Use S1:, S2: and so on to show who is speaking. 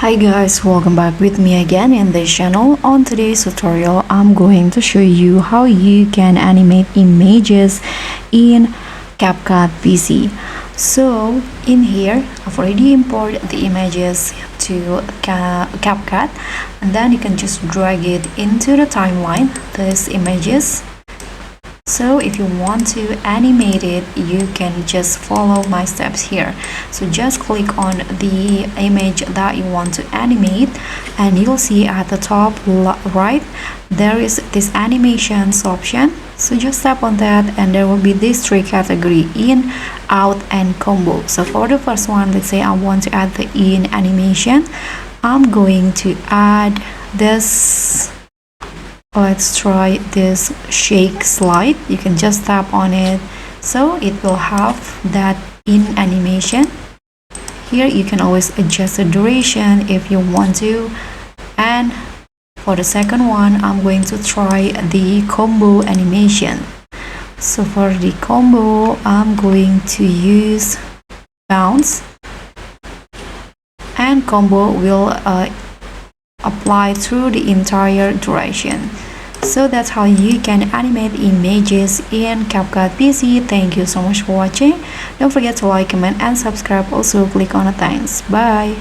S1: Hi guys, welcome back with me again in this channel. On today's tutorial, I'm going to show you how you can animate images in Capcut PC. So in here, I've already imported the images to Capcut, and then you can just drag it into the timeline, these images. So if you want to animate it, you can just follow my steps here. So just click on the image that you want to animate, and you'll see at the top right there is this animations option. So just tap on that, and there will be these three categories: in, out, and combo. So for the first one, let's say I want to add the in animation. I'm going to add this. Let's try this shake slide. You can just tap on it, so it will have that in animation. Here you can always adjust the duration if you want to. And for the second one, I'm going to try the combo animation. So for the combo, I'm going to use bounce, and combo will apply through the entire duration. So that's how you can animate images in Capcut PC. Thank you so much for watching. Don't forget to like, comment, and subscribe. Also click on the thanks. Bye.